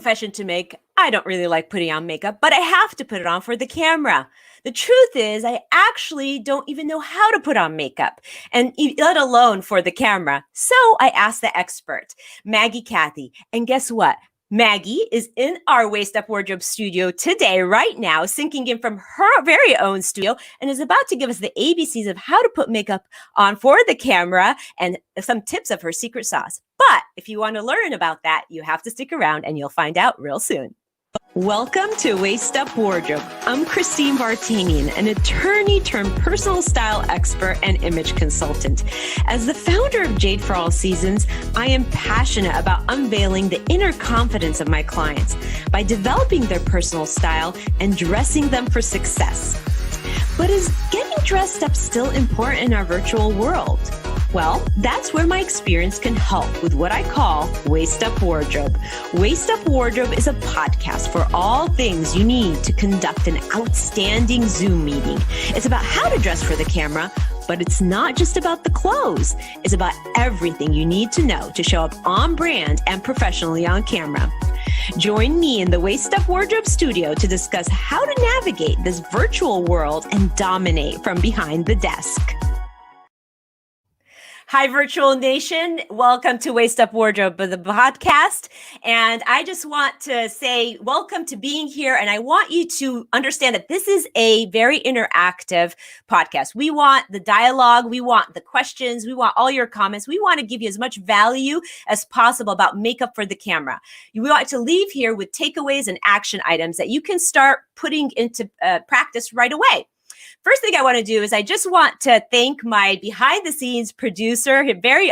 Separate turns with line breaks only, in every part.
confession to make. I don't really like putting on makeup, but I have to put it on for the camera. The truth is, I actually don't even know how to put on makeup, and let alone for the camera. So I asked the expert, Maggie Cathey. And guess what? Maggie is in our Waist Up Wardrobe studio today, right now, syncing in from her very own studio, and is about to give us the ABCs of how to put makeup on for the camera and some tips of her secret sauce. But if you want to learn about that, you have to stick around and you'll find out real soon. Welcome to Waist Up Wardrobe. I'm Christine Vartanian, an attorney turned personal style expert and image consultant. As the founder of Jade for All Seasons, I am passionate about unveiling the inner confidence of my clients by developing their personal style and dressing them for success. But is getting dressed up still important in our virtual world? Well, that's where my experience can help with what I call Waist Up Wardrobe. Waist Up Wardrobe is a podcast for all things you need to conduct an outstanding Zoom meeting. It's about how to dress for the camera, but it's not just about the clothes. It's about everything you need to know to show up on brand and professionally on camera. Join me in the Waist Up Wardrobe studio to discuss how to navigate this virtual world and dominate from behind the desk. Hi, Virtual Nation. Welcome to Waist Up Wardrobe, the podcast. And I just want to say welcome to being here. And I want you to understand that this is a very interactive podcast. We want the dialogue. We want the questions. We want all your comments. We want to give you as much value as possible about makeup for the camera. We want to leave here with takeaways and action items that you can start putting into practice right away. First thing I want to do is I just want to thank my behind the scenes producer,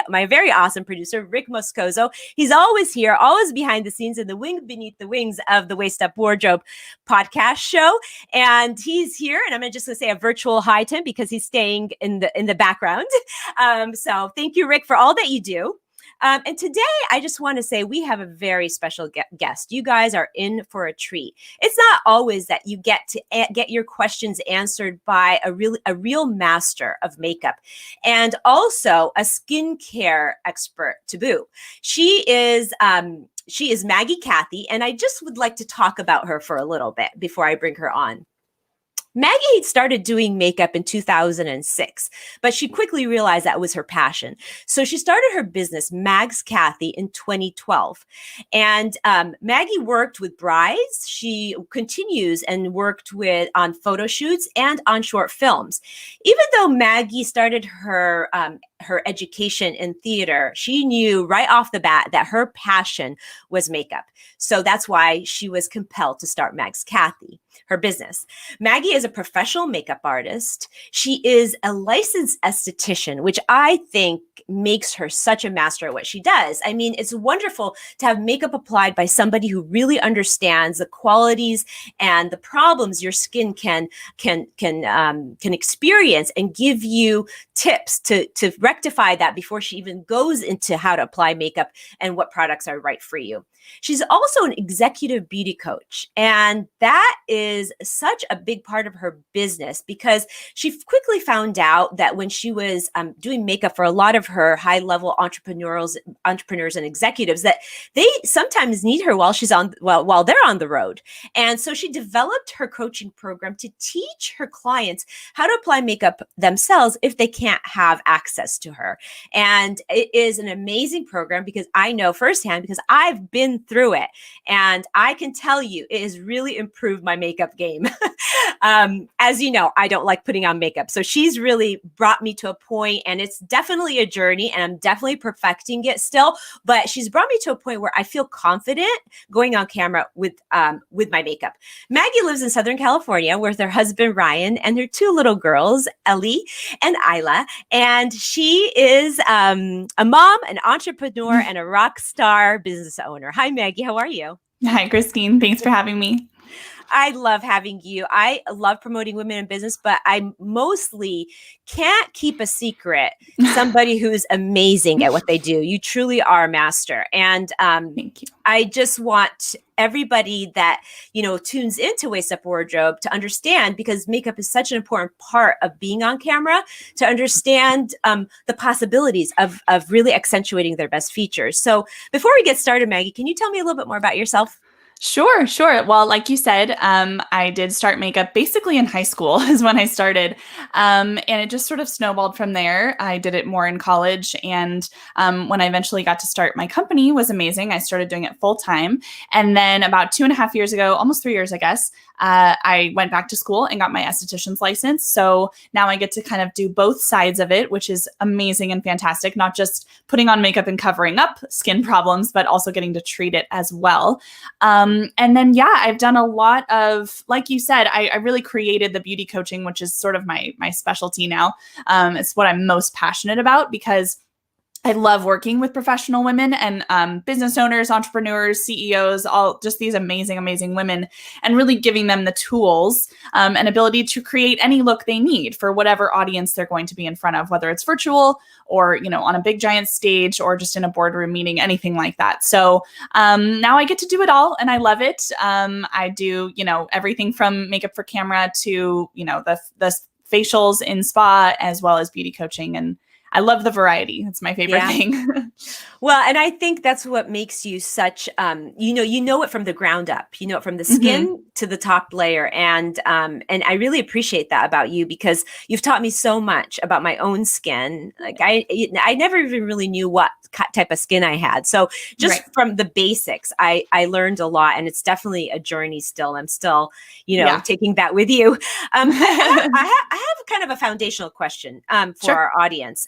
my very awesome producer, Rick Moscoso. He's always here, always behind the scenes in the wing beneath the wings of the Waist Up Wardrobe podcast show. And he's here, and I'm just going to say a virtual hi to him because he's staying in the background. So thank you, Rick, for all that you do. And today, I just want to say we have a very special guest. You guys are in for a treat. It's not always that you get to get your questions answered by a real master of makeup and also a skincare expert to boot. She is Maggie Cathey, and I just would like to talk about her for a little bit before I bring her on. Maggie started doing makeup in 2006, but she quickly realized that was her passion. So she started her business, Maggie Cathey, in 2012. And Maggie worked with brides. She continues and worked on photo shoots and on short films. Even though Maggie started her education in theater, she knew right off the bat that her passion was makeup. So that's why she was compelled to start Maggie Cathey, her business. Maggie is a professional makeup artist. She is a licensed esthetician, which I think makes her such a master at what she does. I mean, it's wonderful to have makeup applied by somebody who really understands the qualities and the problems your skin can experience and give you tips to rectify that before she even goes into how to apply makeup and what products are right for you. She's also an executive beauty coach, and that is such a big part of her business because she quickly found out that when she was doing makeup for a lot of her high-level entrepreneurs and executives, that they sometimes need her while they're on the road. And so she developed her coaching program to teach her clients how to apply makeup themselves if they can't have access to her. And it is an amazing program because I know firsthand because I've been through it. And I can tell you, it has really improved my makeup game. As you know, I don't like putting on makeup. So she's really brought me to a point, and it's definitely a journey, and I'm definitely perfecting it still. But she's brought me to a point where I feel confident going on camera with my makeup. Maggie lives in Southern California with her husband, Ryan, and their two little girls, Ellie and Isla. And she is a mom, an entrepreneur, and a rock star business owner. Hi, Maggie. How are you?
Hi, Christine. Thanks for having me.
I love having you. I love promoting women in business, but I mostly can't keep a secret somebody who's amazing at what they do. You truly are a master. And
thank you.
I just want everybody that, tunes into Waist Up Wardrobe to understand, because makeup is such an important part of being on camera, to understand the possibilities of really accentuating their best features. So before we get started, Maggie, can you tell me a little bit more about yourself?
Sure, sure. Well, like you said, I did start makeup basically in high school is when I started. And it just sort of snowballed from there. I did it more in college. And when I eventually got to start my company was amazing. I started doing it full time. And then about 2.5 years ago, almost 3 years, I guess, I went back to school and got my esthetician's license. So now I get to kind of do both sides of it, which is amazing and fantastic, not just putting on makeup and covering up skin problems, but also getting to treat it as well. And then, yeah, I've done a lot of, like you said, I really created the beauty coaching, which is sort of my specialty now. It's what I'm most passionate about because I love working with professional women and business owners, entrepreneurs, CEOs, all just these amazing, amazing women, and really giving them the tools and ability to create any look they need for whatever audience they're going to be in front of, whether it's virtual or, on a big giant stage or just in a boardroom meeting, anything like that. So now I get to do it all and I love it. I do, everything from makeup for camera to, the facials in spa as well as beauty coaching, and I love the variety. It's my favorite thing.
Well, and I think that's what makes you such, you know it from the ground up, you know it from the skin to the top layer. And I really appreciate that about you because you've taught me so much about my own skin. Like I never even really knew what type of skin I had. So just from the basics, I learned a lot, and it's definitely a journey still. I'm still, taking that with you. I have kind of a foundational question for our audience.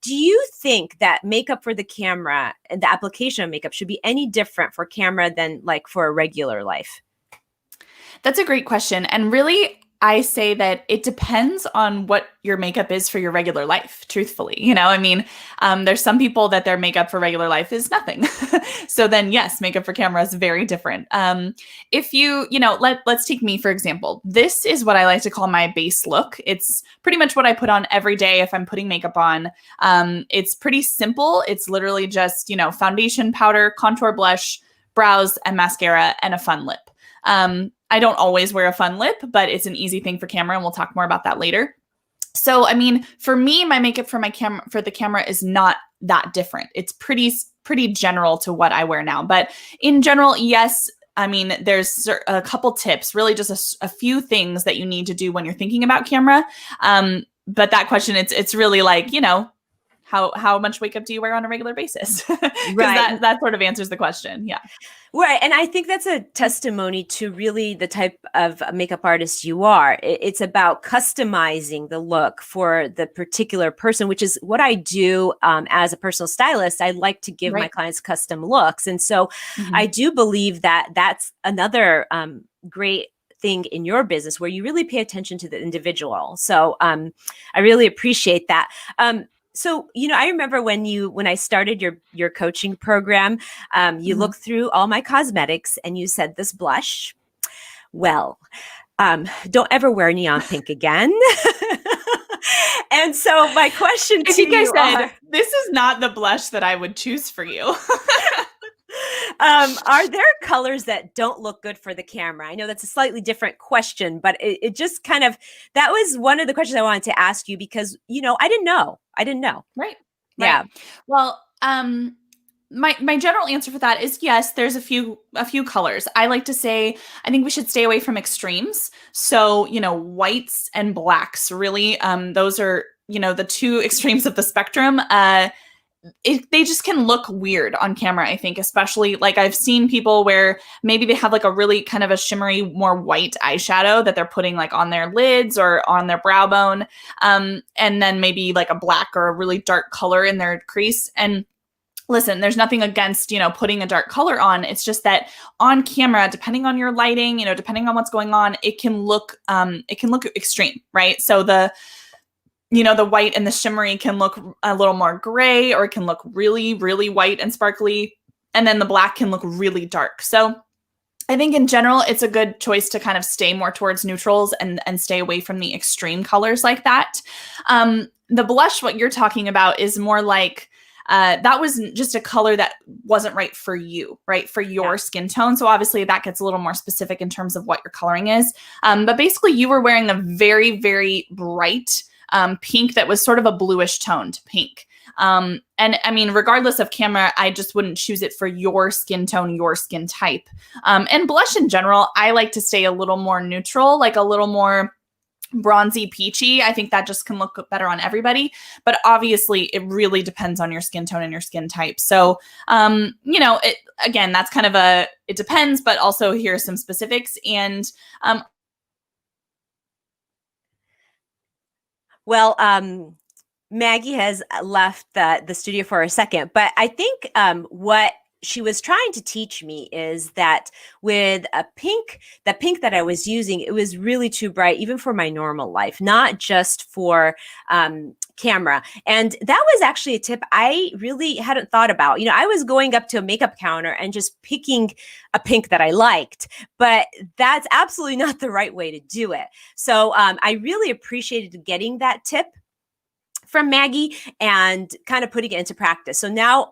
Do you think that makeup for the camera and the application of makeup should be any different for camera than like for a regular life?
That's a great question. And really, I say that it depends on what your makeup is for your regular life, truthfully. There's some people that their makeup for regular life is nothing. So then, yes, makeup for camera is very different. If let's take me, for example. This is what I like to call my base look. It's pretty much what I put on every day if I'm putting makeup on. It's pretty simple. It's literally just, foundation, powder, contour, blush, brows, and mascara, and a fun lip. I don't always wear a fun lip, but it's an easy thing for camera, and we'll talk more about that later. So, for me, my makeup for the camera is not that different. It's pretty general to what I wear now. But in general, yes, there's a couple tips, really just a few things that you need to do when you're thinking about camera. But that question, it's really like, how much makeup do you wear on a regular basis? Right. That sort of answers the question. Yeah.
Right. And I think that's a testimony to really the type of makeup artist you are. It's about customizing the look for the particular person, which is what I do as a personal stylist. I like to give my clients custom looks. And so I do believe that that's another great thing in your business where you really pay attention to the individual. So I really appreciate that. So, I remember when I started your coaching program, you looked through all my cosmetics and you said this blush, well, don't ever wear neon pink again. And so my question to you
said, this is not the blush that I would choose for you.
Are there colors that don't look good for the camera? I know that's a slightly different question, but it just kind of, that was one of the questions I wanted to ask you because, I didn't know.
Right.
Yeah.
Well, my general answer for that is yes, there's a few colors. I like to say, I think we should stay away from extremes. So, whites and blacks, really, those are, the two extremes of the spectrum. They just can look weird on camera, I think, especially like I've seen people where maybe they have like a really kind of a shimmery, more white eyeshadow that they're putting like on their lids or on their brow bone. And then maybe like a black or a really dark color in their crease. And listen, there's nothing against, putting a dark color on. It's just that on camera, depending on your lighting, depending on what's going on, it can look extreme, right? So the white and the shimmery can look a little more gray, or it can look really, really white and sparkly. And then the black can look really dark. So I think in general, it's a good choice to kind of stay more towards neutrals and stay away from the extreme colors like that. The blush, what you're talking about, is more like, that was just a color that wasn't right for you, right? For your skin tone. So obviously that gets a little more specific in terms of what your coloring is. But basically you were wearing a very, very bright pink that was sort of a bluish toned pink. And I mean, regardless of camera, I just wouldn't choose it for your skin tone, your skin type. And blush in general, I like to stay a little more neutral, like a little more bronzy peachy. I think that just can look better on everybody. But obviously, it really depends on your skin tone and your skin type. So, again, that's kind of it depends, but also here are some specifics. And
Well, Maggie has left the studio for a second, but I think what she was trying to teach me is that with the pink that I was using, it was really too bright, even for my normal life, not just for camera. And that was actually a tip I really hadn't thought about. I was going up to a makeup counter and just picking a pink that I liked, but that's absolutely not the right way to do it. So I really appreciated getting that tip from Maggie and kind of putting it into practice. So now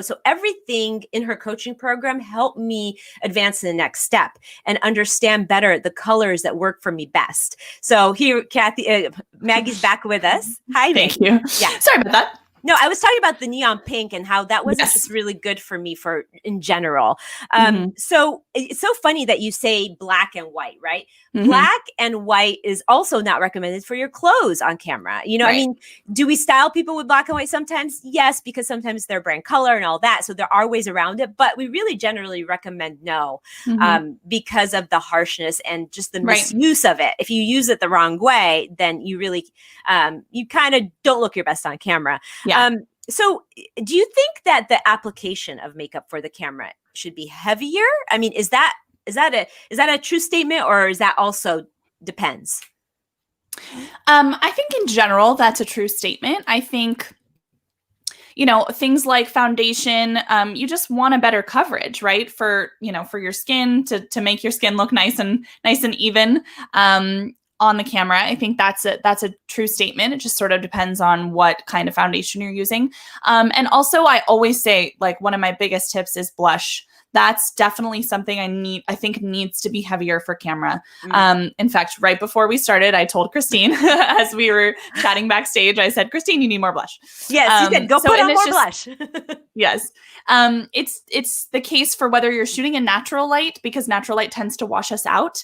so everything in her coaching program helped me advance to the next step and understand better the colors that work for me best. So here, Cathey, Maggie's back with us. Hi,
thank
Maggie.
you.
Yeah.
Sorry about that.
No, I was talking about the neon pink and how that wasn't just really good for me in general. So it's so funny that you say black and white, right? Black and white is also not recommended for your clothes on camera. I mean, do we style people with black and white sometimes? Yes, because sometimes they're brand color and all that. So there are ways around it, but we really generally recommend no, because of the harshness and just the misuse of it. If you use it the wrong way, then you really, you kind of don't look your best on camera.
Yeah.
So do you think that the application of makeup for the camera should be heavier? I mean, is that a true statement, or is that also depends?
I think in general, that's a true statement. I think, things like foundation, you just want a better coverage, right? For your skin to make your skin look nice and even. On the camera, I think that's a true statement. It just sort of depends on what kind of foundation you're using. And also, I always say, like, one of my biggest tips is blush. That's definitely something I think needs to be heavier for camera. In fact, right before we started, I told Christine as we were chatting backstage, I said, Christine, you need more blush.
Yes, you said, go put on more blush.
Yes. It's the case for whether you're shooting in natural light, because natural light tends to wash us out.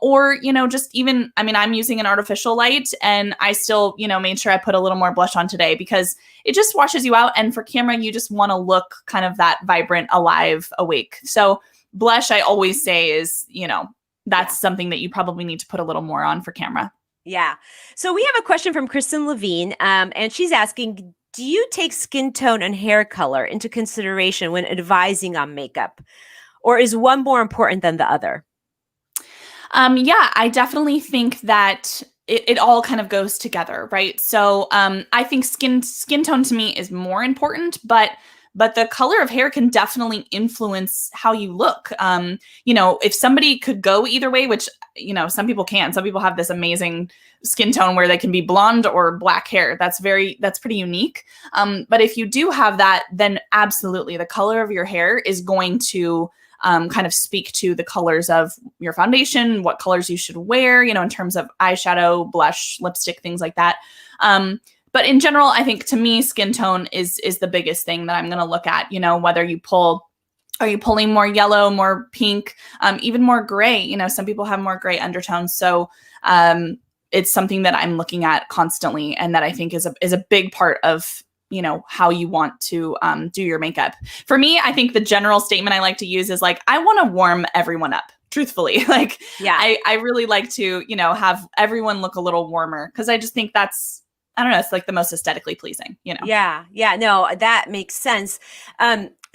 Or, just even, I mean, I'm using an artificial light and I still, made sure I put a little more blush on today because it just washes you out. And for camera, you just want to look kind of that vibrant, alive, awake. So blush, I always say is, that's something that you probably need to put a little more on for camera.
Yeah. So we have a question from Kristen Levine, and she's asking, do you take skin tone and hair color into consideration when advising on makeup, or is one more important than the other?
Yeah, I definitely think that it all kind of goes together, right? So I think skin tone to me is more important, but the color of hair can definitely influence how you look. If somebody could go either way, which, some people can. Some people have this amazing skin tone where they can be blonde or black hair. That's pretty unique. But if you do have that, then absolutely the color of your hair is going to kind of speak to the colors of your foundation, what colors you should wear, in terms of eyeshadow, blush, lipstick, things like that. But in general, I think to me, skin tone is the biggest thing that I'm going to look at, whether are you pulling more yellow, more pink, even more gray? Some people have more gray undertones. So it's something that I'm looking at constantly and that I think is a big part of how you want to do your makeup. For me, I think the general statement I like to use is like, I want to warm everyone up, truthfully. Like, yeah, I really like to, have everyone look a little warmer because I just think that's, I don't know, it's like the most aesthetically pleasing,
Yeah. No, that makes sense.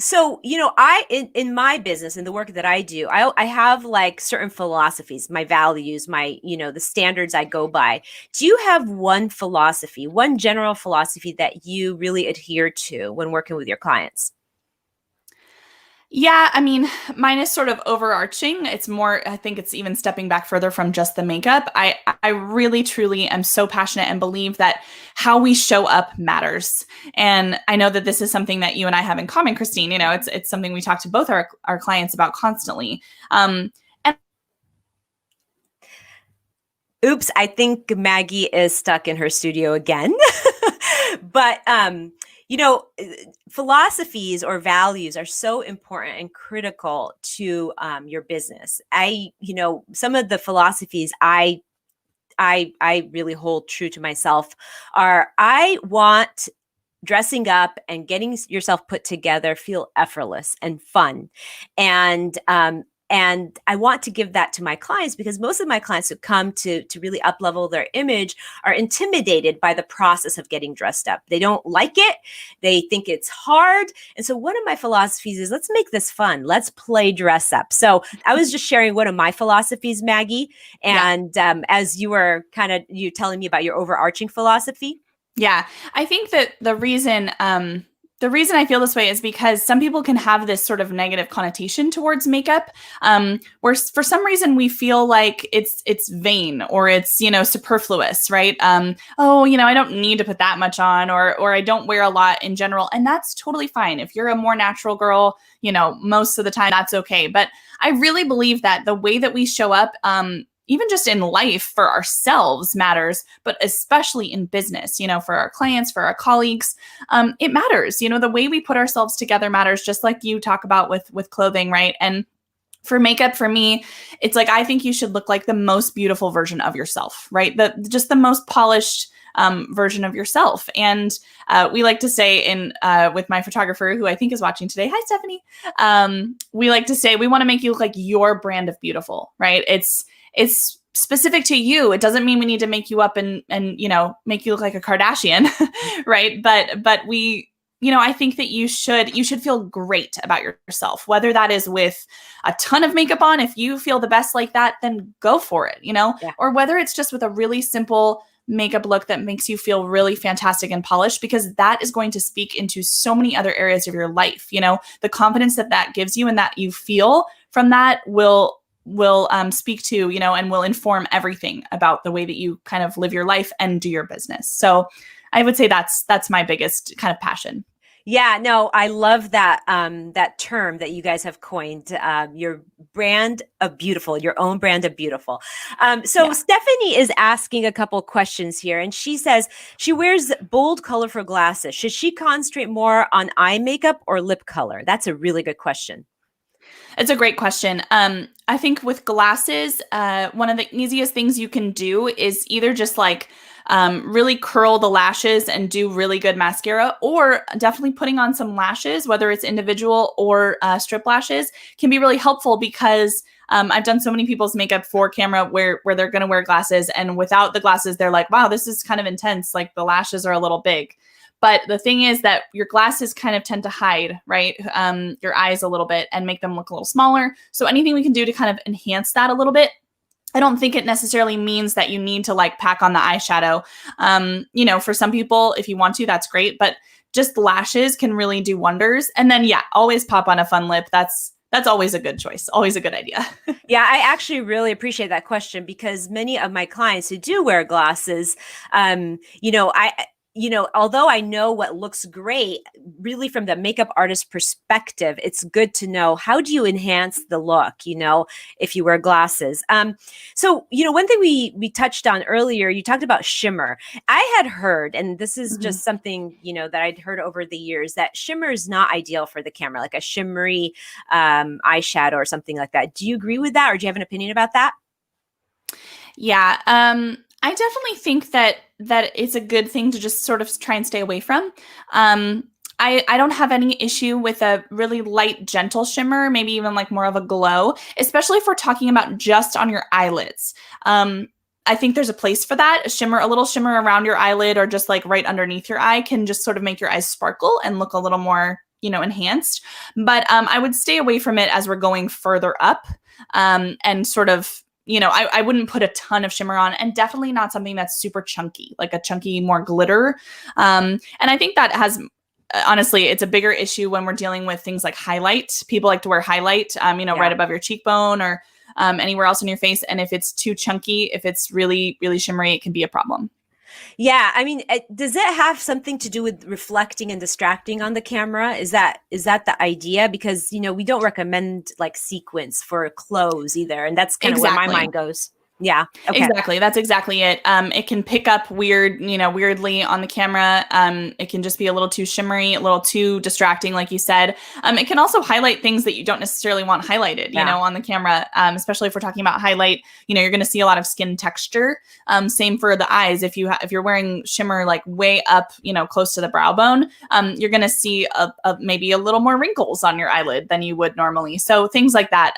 So, I, in my business and the work that I do, I have like certain philosophies, my values, my, the standards I go by. Do you have one general philosophy that you really adhere to when working with your clients?
Yeah, I mean, mine is sort of overarching. It's more, I think it's even stepping back further from just the makeup. I really, truly am so passionate and believe that how we show up matters. And I know that this is something that you and I have in common, Christine. It's something we talk to both our clients about constantly.
Oops, I think Maggie is stuck in her studio again. But philosophies or values are so important and critical to your business. Some of the philosophies I really hold true to myself are I want dressing up and getting yourself put together feel effortless and fun. And I want to give that to my clients because most of my clients who come to really up level their image are intimidated by the process of getting dressed up. They don't like it. They think it's hard. And so one of my philosophies is let's make this fun. Let's play dress up. So I was just sharing one of my philosophies, Maggie. And as you were you telling me about your overarching philosophy.
Yeah, I think that the reason I feel this way is because some people can have this sort of negative connotation towards makeup, where for some reason we feel like it's vain or it's superfluous, right? I don't need to put that much on, or I don't wear a lot in general, and that's totally fine. If you're a more natural girl, most of the time that's okay. But I really believe that the way that we show up, even just in life for ourselves matters, but especially in business, for our clients, for our colleagues, it matters. The way we put ourselves together matters, just like you talk about with clothing, right? And for makeup, for me, it's like, I think you should look like the most beautiful version of yourself, right? Just the most polished version of yourself. And we like to say with my photographer, who I think is watching today, hi, Stephanie. We like to say, we want to make you look like your brand of beautiful, right? It's specific to you. It doesn't mean we need to make you up and make you look like a Kardashian, right? But we, I think that you should feel great about yourself, whether that is with a ton of makeup on. If you feel the best like that, then go for it, or whether it's just with a really simple makeup look that makes you feel really fantastic and polished, because that is going to speak into so many other areas of your life. The confidence that gives you and that you feel from that will speak to, and will inform everything about the way that you kind of live your life and do your business. So I would say that's my biggest kind of passion.
Yeah, no, I love that that term that you guys have coined, your brand of beautiful, your own brand of beautiful. Stephanie is asking a couple questions here, and she says she wears bold, colorful glasses. Should she concentrate more on eye makeup or lip color? That's a really good question.
It's a great question. I think with glasses, one of the easiest things you can do is either just really curl the lashes and do really good mascara, or definitely putting on some lashes, whether it's individual or strip lashes, can be really helpful because I've done so many people's makeup for camera where they're going to wear glasses, and without the glasses, they're like, wow, this is kind of intense. Like the lashes are a little big. But the thing is that your glasses kind of tend to hide, right, your eyes a little bit and make them look a little smaller. So anything we can do to kind of enhance that a little bit. I don't think it necessarily means that you need to pack on the eyeshadow. For some people, if you want to, that's great. But just lashes can really do wonders. And then, always pop on a fun lip. That's always a good choice. Always a good idea.
Yeah, I actually really appreciate that question because many of my clients who do wear glasses, although I know what looks great, really from the makeup artist perspective, it's good to know how do you enhance the look, if you wear glasses. So, one thing we touched on earlier, you talked about shimmer. I had heard, and this is just something, that I'd heard over the years, that shimmer is not ideal for the camera, like a shimmery eyeshadow or something like that. Do you agree with that, or do you have an opinion about that?
Yeah. I definitely think that it's a good thing to just sort of try and stay away from. I don't have any issue with a really light, gentle shimmer, maybe even more of a glow, especially if we're talking about just on your eyelids. I think there's a place for that. A little shimmer around your eyelid or just right underneath your eye can just sort of make your eyes sparkle and look a little more, enhanced. But I would stay away from it as we're going further up and sort of, I wouldn't put a ton of shimmer on, and definitely not something that's super chunky, like a chunky, more glitter. And I think that has, honestly, it's a bigger issue when we're dealing with things like highlight. People like to wear highlight, right above your cheekbone or anywhere else in your face. And if it's too chunky, if it's really, really shimmery, it can be a problem.
Yeah, I mean, does it have something to do with reflecting and distracting on the camera? Is that the idea? Because we don't recommend sequins for clothes either, and that's kind of where my mind goes. Yeah. Okay.
Exactly. That's exactly it. It can pick up weirdly on the camera. It can just be a little too shimmery, a little too distracting, like you said. It can also highlight things that you don't necessarily want highlighted,
Yeah.
on the camera. Especially if we're talking about highlight, you're going to see a lot of skin texture. Same for the eyes. If you're wearing shimmer like way up, close to the brow bone, you're going to see maybe a little more wrinkles on your eyelid than you would normally. So things like that.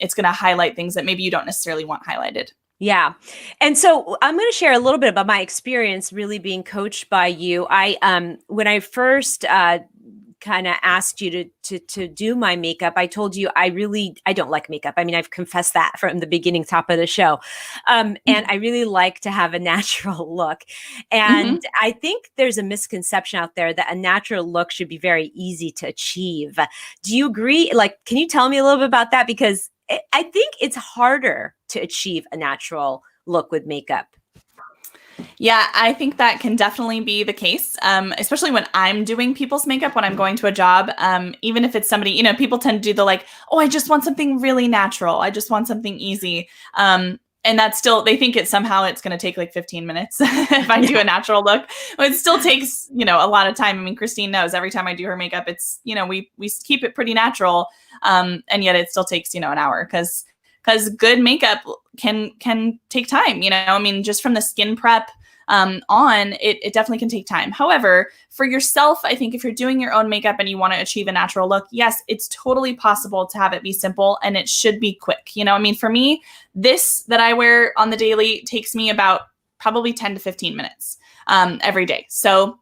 It's going to highlight things that maybe you don't necessarily want highlighted.
Yeah. And so I'm going to share a little bit about my experience really being coached by you. When I first kind of asked you to do my makeup, I told you I don't like makeup. I mean, I've confessed that from the beginning, top of the show. And I really like to have a natural look. And I think there's a misconception out there that a natural look should be very easy to achieve. Do you agree? Like, can you tell me a little bit about that? Because I think it's harder to achieve a natural look with makeup.
Yeah, I think that can definitely be the case, especially when I'm doing people's makeup, when I'm going to a job, even if it's somebody, people tend to do the like, oh, I just want something really natural. I just want something easy. And that's still, they think it's going to take like 15 minutes if I do a natural look. But it still takes, a lot of time. I mean, Christine knows every time I do her makeup, it's, we keep it pretty natural. And yet it still takes, an hour because good makeup can take time, I mean, just from the skin prep it definitely can take time. However, for yourself, I think if you're doing your own makeup and you want to achieve a natural look, yes, it's totally possible to have it be simple and it should be quick. I mean, for me, this that I wear on the daily takes me about probably 10 to 15 minutes every day. So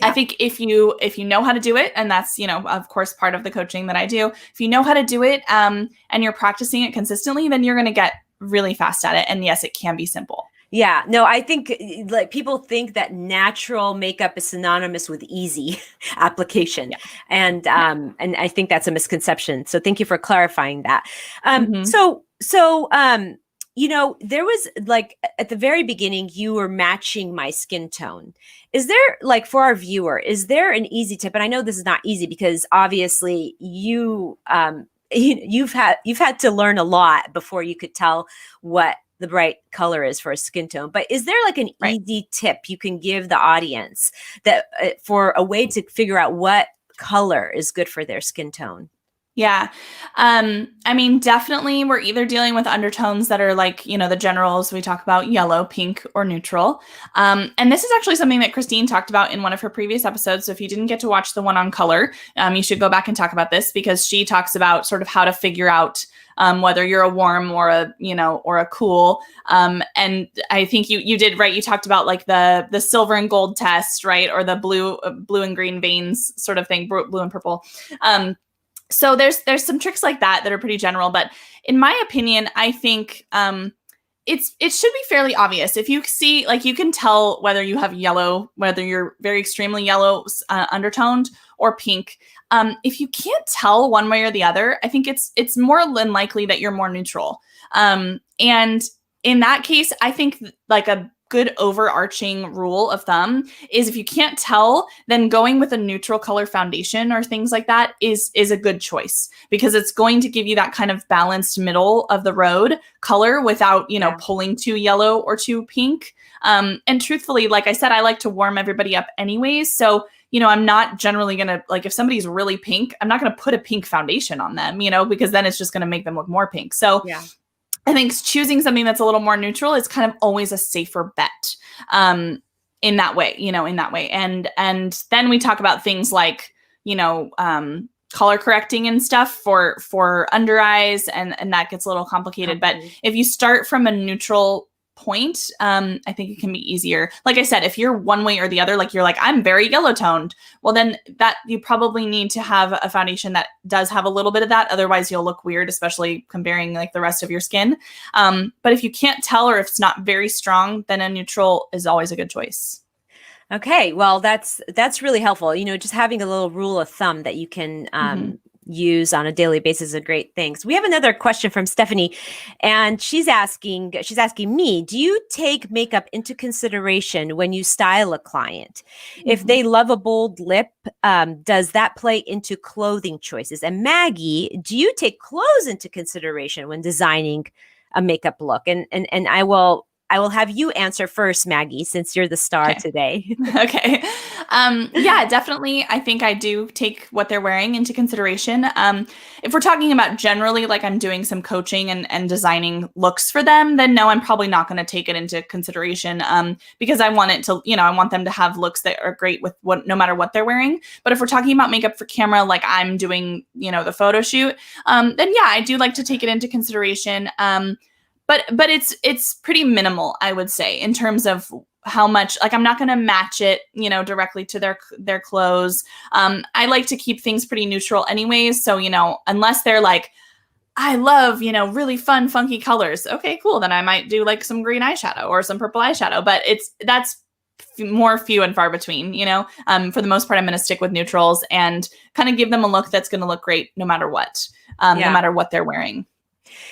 I think if you know how to do it, and that's, of course, part of the coaching that I do, if you know how to do it and you're practicing it consistently, then you're going to get really fast at it. And yes, it can be simple.
Yeah, no, I think like people think that natural makeup is synonymous with easy application. Yeah. And I think that's a misconception. So thank you for clarifying that. There was like at the very beginning, you were matching my skin tone. Is there like for our viewer, is there an easy tip? And I know this is not easy because obviously you've had to learn a lot before you could tell what the right color is for a skin tone. But is there like an easy tip you can give the audience that for a way to figure out what color is good for their skin tone?
Yeah. I mean, definitely we're either dealing with undertones that are like, the generals we talk about, yellow, pink, or neutral. And this is actually something that Christine talked about in one of her previous episodes. So if you didn't get to watch the one on color, you should go back and talk about this because she talks about sort of how to figure out whether you're a warm or a cool. And I think you did, right. You talked about like the silver and gold test, right. Or the blue and green veins sort of thing, blue and purple. So there's some tricks like that are pretty general, but in my opinion, I think it should be fairly obvious. If you see, like, you can tell whether you have yellow, whether you're very extremely yellow undertoned or pink. If you can't tell one way or the other, I think it's more than likely that you're more neutral. And in that case, I think like a good overarching rule of thumb is if you can't tell, then going with a neutral color foundation or things like that is a good choice because it's going to give you that kind of balanced middle of the road color without, pulling too yellow or too pink. And truthfully, like I said, I like to warm everybody up anyways. So, I'm not generally going to, like, if somebody's really pink, I'm not going to put a pink foundation on them, because then it's just going to make them look more pink. So yeah. I think choosing something that's a little more neutral is kind of always a safer bet in that way. And then we talk about things like, color correcting and stuff for under eyes and that gets a little complicated. But if you start from a neutral point, I think it can be easier. Like I said, if you're one way or the other, like you're like, I'm very yellow toned, well, then that you probably need to have a foundation that does have a little bit of that. Otherwise you'll look weird, especially comparing like the rest of your skin. But if you can't tell, or if it's not very strong, then a neutral is always a good choice.
Okay. Well, that's really helpful. Just having a little rule of thumb that you can, use on a daily basis is a great thing. So we have another question from Stephanie, and she's asking me, do you take makeup into consideration when you style a client? If they love a bold lip, does that play into clothing choices? And Maggie, do you take clothes into consideration when designing a makeup look? And I will have you answer first, Maggie, since you're the star today.
Okay. Yeah, definitely. I think I do take what they're wearing into consideration. If we're talking about generally, like I'm doing some coaching and designing looks for them, then no, I'm probably not going to take it into consideration because I want it to, I want them to have looks that are great with no matter what they're wearing. But if we're talking about makeup for camera, like I'm doing, the photo shoot, then yeah, I do like to take it into consideration. But it's pretty minimal, I would say, in terms of how much, like I'm not going to match it, directly to their clothes. I like to keep things pretty neutral anyways. So, unless they're like, I love, really fun, funky colors. Okay, cool. Then I might do like some green eyeshadow or some purple eyeshadow, but that's more few and far between, for the most part, I'm going to stick with neutrals and kind of give them a look that's going to look great no matter what, no matter what they're wearing.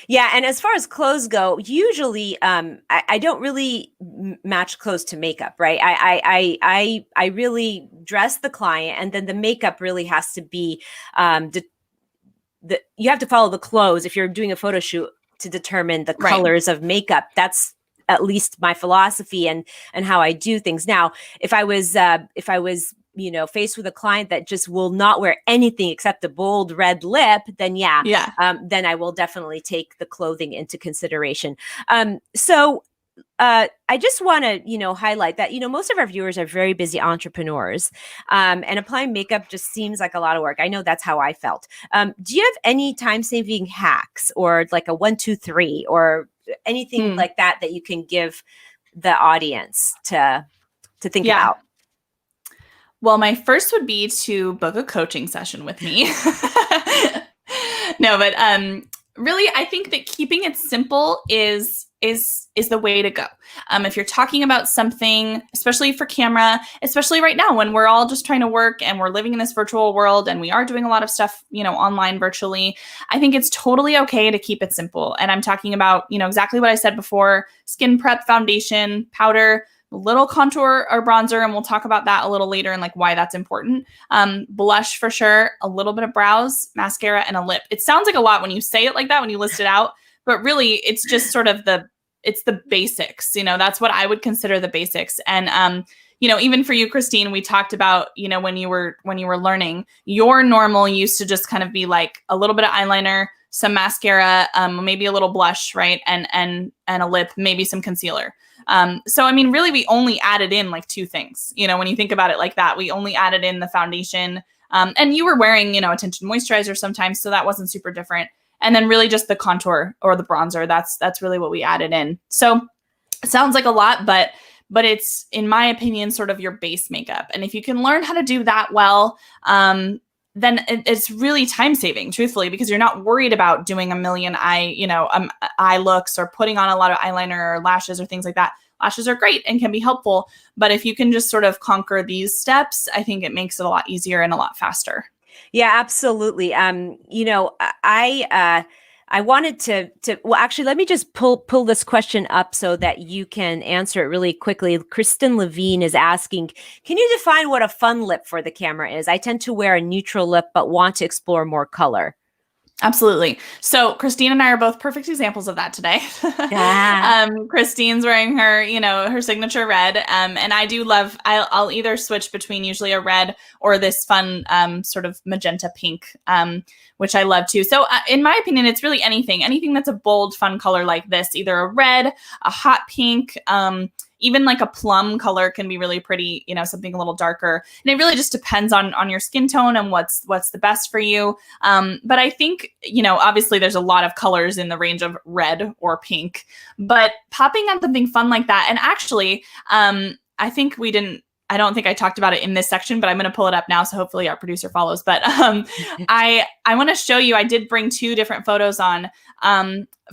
Yeah. And as far as clothes go, usually I don't really match clothes to makeup, right? I really dress the client, and then the makeup really has to be you have to follow the clothes if you're doing a photo shoot to determine the colors of makeup. That's at least my philosophy and how I do things. Now, if I was faced with a client that just will not wear anything except a bold red lip, then then I will definitely take the clothing into consideration. So I just want to, highlight that, most of our viewers are very busy entrepreneurs, and applying makeup just seems like a lot of work. I know that's how I felt. Do you have any time-saving hacks or like a 1, 2, 3 or anything like that you can give the audience to think about?
Well, my first would be to book a coaching session with me. No, but really, I think that keeping it simple is the way to go. If you're talking about something, especially for camera, especially right now when we're all just trying to work and we're living in this virtual world and we are doing a lot of stuff, online virtually, I think it's totally okay to keep it simple. And I'm talking about, exactly what I said before: skin prep, foundation, powder, a little contour or bronzer, and we'll talk about that a little later and like why that's important. Blush for sure, a little bit of brows, mascara, and a lip. It sounds like a lot when you say it like that, when you list it out, but really it's just sort of it's the basics. That's what I would consider the basics. And even for you, Christine, we talked about, when you were learning, your normal used to just kind of be like a little bit of eyeliner, some mascara, maybe a little blush, right? And a lip, maybe some concealer. So, I mean, really, we only added in like 2 things, when you think about it like that. We only added in the foundation, and you were wearing, a tinted moisturizer sometimes, so that wasn't super different. And then really just the contour or the bronzer, that's really what we added in. So it sounds like a lot, but it's, in my opinion, sort of your base makeup. And if you can learn how to do that well, then it's really time saving, truthfully, because you're not worried about doing a million eye looks or putting on a lot of eyeliner or lashes or things like that. Lashes are great and can be helpful, but if you can just sort of conquer these steps, I think it makes it a lot easier and a lot faster.
Yeah, absolutely. I wanted to well, actually, let me just pull this question up so that you can answer it really quickly. Kristen Levine is asking, can you define what a fun lip for the camera is? I tend to wear a neutral lip, but want to explore more color.
Absolutely. So Christine and I are both perfect examples of that today.
Yeah.
Christine's wearing her, her signature red. And I do love, I'll either switch between usually a red or this fun sort of magenta pink, which I love too. So in my opinion, it's really anything that's a bold, fun color like this, either a red, a hot pink, even like a plum color can be really pretty, something a little darker. And it really just depends on your skin tone and what's the best for you. But I think, obviously there's a lot of colors in the range of red or pink, but popping on something fun like that. And actually, I don't think I talked about it in this section, but I'm going to pull it up now. So hopefully our producer follows. But I want to show you, I did bring 2 different photos on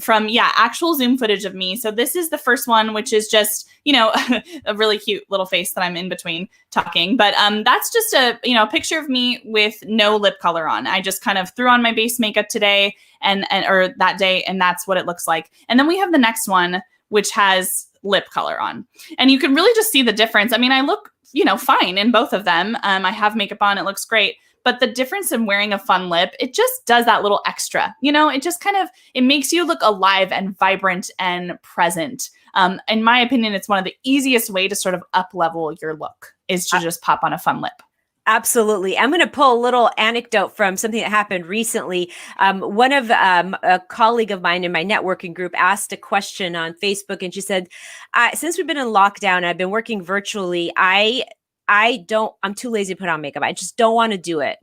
from actual Zoom footage of me. So this is the first one, which is just, a really cute little face that I'm in between talking. But that's just a picture of me with no lip color on. I just kind of threw on my base makeup today or that day, and that's what it looks like. And then we have the next one, which has lip color on. And you can really just see the difference. I mean, I look, fine in both of them. I have makeup on, it looks great. but the difference in wearing a fun lip, it just does that little extra, it just it makes you look alive and vibrant and present. In my opinion, it's one of the easiest way to sort of up level your look is to just pop on a fun lip.
Absolutely. I'm going to pull a little anecdote from something that happened recently. One of a colleague of mine in my networking group asked a question on Facebook, and she said, since we've been in lockdown, I've been working virtually. I'm too lazy to put on makeup. I just don't want to do it.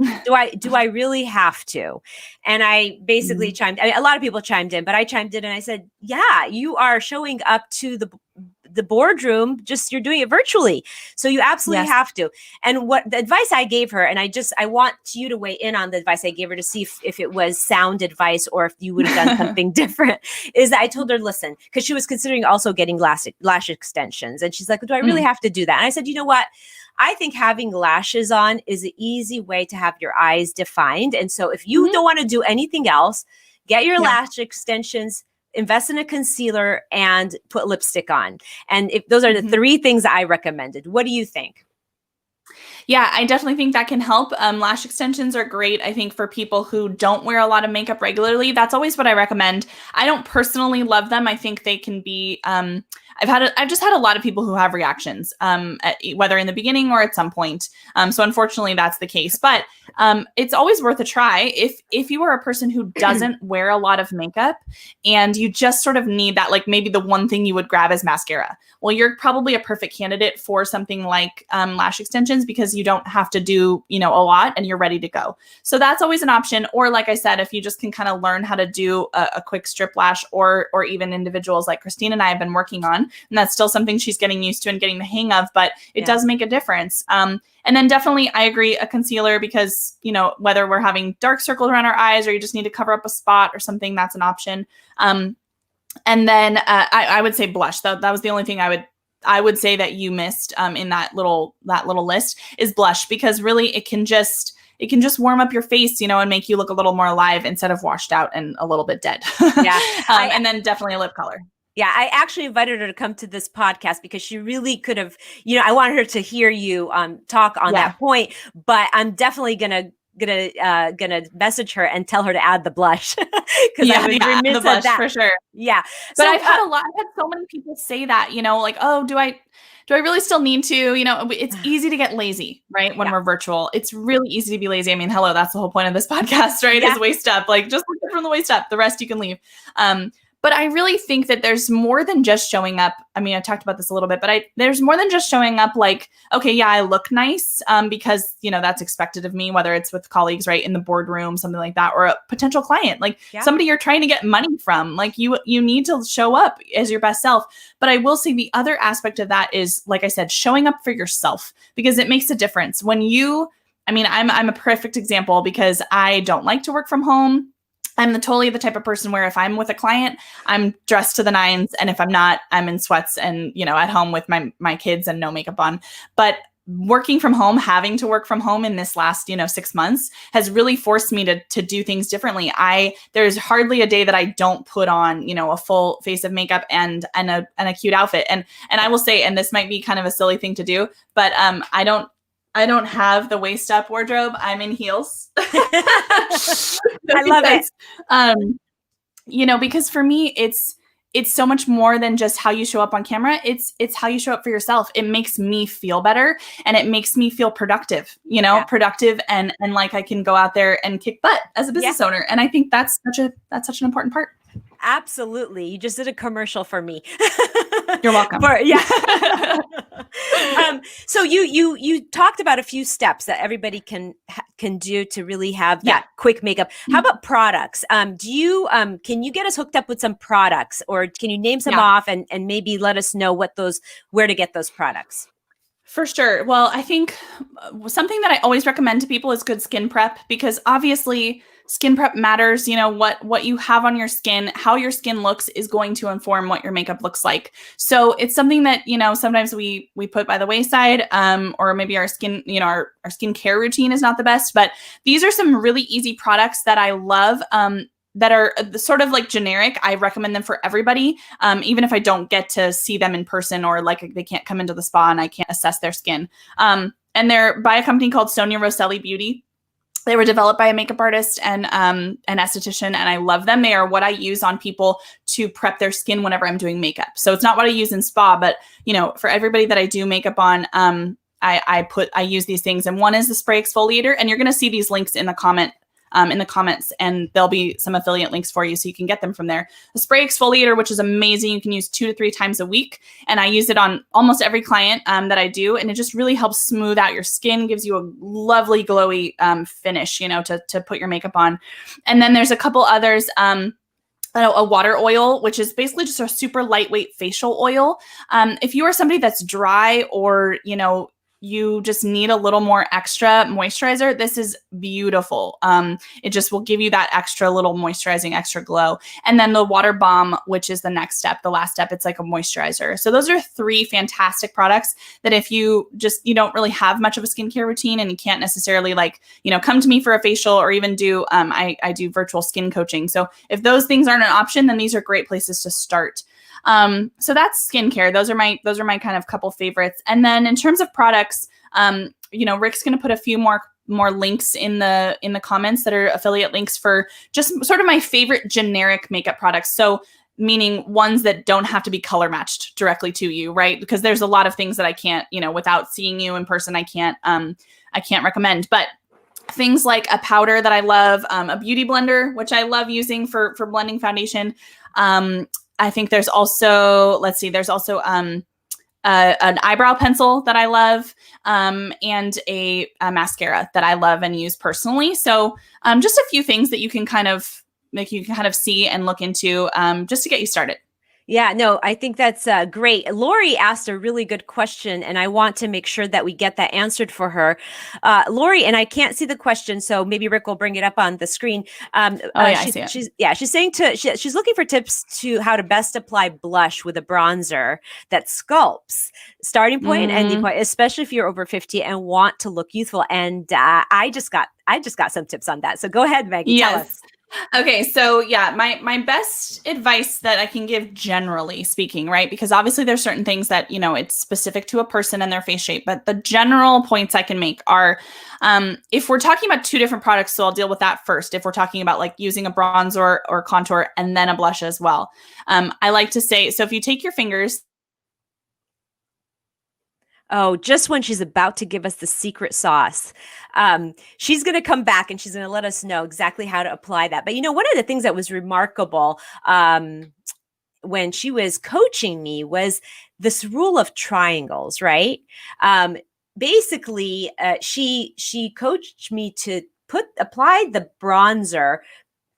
Do I really have to? And I basically a lot of people chimed in, but I chimed in and I said, yeah, you are showing up to the boardroom, just you're doing it virtually. So you absolutely have to. And what the advice I gave her, and I want you to weigh in on the advice I gave her to see if it was sound advice or if you would have done something different, is that I told her, listen, because she was considering also getting lash extensions. And she's like, do I really have to do that? And I said, you know what? I think having lashes on is an easy way to have your eyes defined. And so if you don't want to do anything else, get your lash extensions, invest in a concealer, and put lipstick on. And if those are the three things I recommended. What do you think?
Yeah, I definitely think that can help. Lash extensions are great, I think, for people who don't wear a lot of makeup regularly. That's always what I recommend. I don't personally love them. I think they can be, I've just had a lot of people who have reactions, whether in the beginning or at some point. So unfortunately, that's the case. But it's always worth a try. If you are a person who doesn't wear a lot of makeup and you just sort of need that, like maybe the one thing you would grab is mascara. Well, you're probably a perfect candidate for something like lash extensions because you don't have to do, a lot and you're ready to go. So that's always an option. Or like I said, if you just can kind of learn how to do a quick strip lash or even individuals like Christine and I have been working on, and that's still something she's getting used to and getting the hang of, but it does make a difference. And then definitely, I agree, a concealer because, whether we're having dark circles around our eyes or you just need to cover up a spot or something, that's an option. And then I would say blush. That was the only thing I would say that you missed in that little list is blush, because really it can just warm up your face, and make you look a little more alive instead of washed out and a little bit dead.
Yeah.
And then definitely a lip color.
Yeah, I actually invited her to come to this podcast because she really could have, I wanted her to hear you talk on that point, but I'm definitely gonna message her and tell her to add the blush because I was remiss
the blush
at that
for sure.
Yeah,
but I've had so many people say that, like, oh, do I really still need to? It's easy to get lazy, right? When we're virtual, it's really easy to be lazy. I mean, hello, that's the whole point of this podcast, right? Is waist up, like just look from the waist up. The rest you can leave. But I really think that there's more than just showing up. I mean, I talked about this a little bit, but there's more than just showing up like, okay, yeah, I look nice because, that's expected of me, whether it's with colleagues, right, in the boardroom, something like that, or a potential client, like somebody you're trying to get money from. Like you need to show up as your best self. But I will say the other aspect of that is, like I said, showing up for yourself, because it makes a difference. When I'm a perfect example because I don't like to work from home. I'm totally the type of person where if I'm with a client, I'm dressed to the nines. And if I'm not, I'm in sweats and, at home with my kids and no makeup on. But working from home, having to work from home in this last, 6 months has really forced me to do things differently. There's hardly a day that I don't put on, a full face of makeup and a cute outfit. And I will say, and this might be kind of a silly thing to do, but I don't have the waist up wardrobe. I'm in heels.
I love it.
Because for me, it's so much more than just how you show up on camera. It's how you show up for yourself. It makes me feel better and it makes me feel productive, productive and like I can go out there and kick butt as a business owner. And I think that's such an important part.
Absolutely. You just did a commercial for me.
You're welcome.
So you talked about a few steps that everybody can do to really have that quick makeup. How about products? Can you get us hooked up with some products, or can you name some off and maybe let us know where to get those products?
For sure. Well, I think something that I always recommend to people is good skin prep, because obviously skin prep matters. What you have on your skin, how your skin looks is going to inform what your makeup looks like. So it's something that, sometimes we put by the wayside, or maybe our skin, our skincare routine is not the best, but these are some really easy products that I love, that are sort of like generic. I recommend them for everybody, even if I don't get to see them in person, or like they can't come into the spa and I can't assess their skin. And they're by a company called Sonia Rosselli Beauty. They were developed by a makeup artist and an esthetician, and I love them. They are what I use on people to prep their skin whenever I'm doing makeup. So it's not what I use in spa, but for everybody that I do makeup on, I use these things. And one is the spray exfoliator, and you're going to see these links in the comments, and there'll be some affiliate links for you so you can get them from there. The spray exfoliator, which is amazing, you can use 2 to 3 times a week, and I use it on almost every client that I do, and it just really helps smooth out your skin, gives you a lovely glowy finish, to put your makeup on. And then there's a couple others. A water oil, which is basically just a super lightweight facial oil. If you are somebody that's dry, or you just need a little more extra moisturizer, this is beautiful. It just will give you that extra little moisturizing, extra glow. And then the water balm, which is the next step, the last step, it's like a moisturizer. So those are 3 fantastic products that if you don't really have much of a skincare routine, and you can't necessarily come to me for a facial, or even do, I do virtual skin coaching. So if those things aren't an option, then these are great places to start. So that's skincare. Those are my kind of couple favorites. And then in terms of products, Rick's going to put a few more links in the comments that are affiliate links for just sort of my favorite generic makeup products. So meaning ones that don't have to be color matched directly to you, right? Because there's a lot of things that I can't, without seeing you in person, I can't recommend. But things like a powder that I love, a beauty blender, which I love using for blending foundation. I think there's also, an eyebrow pencil that I love, and a mascara that I love and use personally. So just a few things that you can kind of see and look into just to get you started.
Yeah, no, I think that's great. Lori asked a really good question, and I want to make sure that we get that answered for her. Lori, and I can't see the question, so maybe Rick will bring it up on the screen.
I see it.
She's saying she's looking for tips to how to best apply blush with a bronzer that sculpts, starting point and ending point, especially if you're over 50 and want to look youthful. And I just got some tips on that. So go ahead, Maggie. Tell us.
Okay. So yeah, my best advice that I can give, generally speaking, right? Because obviously there's certain things that, it's specific to a person and their face shape, but the general points I can make are, if we're talking about 2 different products, so I'll deal with that first. If we're talking about using a bronzer or contour and then a blush as well. I like to say, so if you take your fingers.
Oh, just when she's about to give us the secret sauce. She's going to come back and she's going to let us know exactly how to apply that. But one of the things that was remarkable when she was coaching me was this rule of triangles, right? Basically, she coached me to apply the bronzer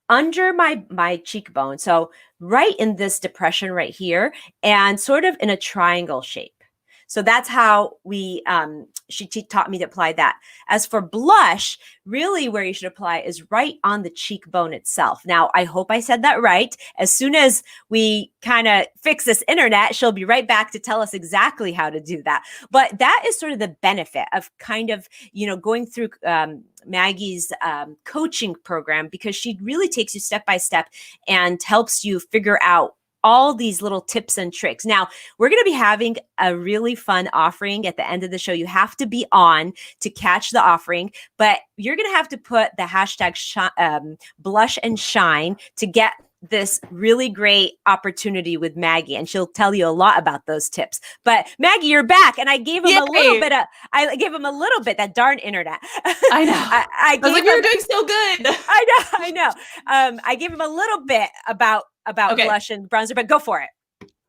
under my cheekbone. So right in this depression right here, and sort of in a triangle shape. So that's how she taught me to apply that. As for blush, really where you should apply is right on the cheekbone itself. Now, I hope I said that right. As soon as we kind of fix this internet, she'll be right back to tell us exactly how to do that. But that is sort of the benefit of kind of, going through Maggie's coaching program, because she really takes you step by step and helps you figure out all these little tips and tricks. Now, we're going to be having a really fun offering at the end of the show. You have to be on to catch the offering, but you're going to have to put the hashtag blush and shine to get this really great opportunity with Maggie, and she'll tell you a lot about those tips. But Maggie, you're back, and I gave him a little bit. That darn internet.
I know. I was like, you're doing so good.
I know. I gave him a little bit about blush and bronzer, but go for it.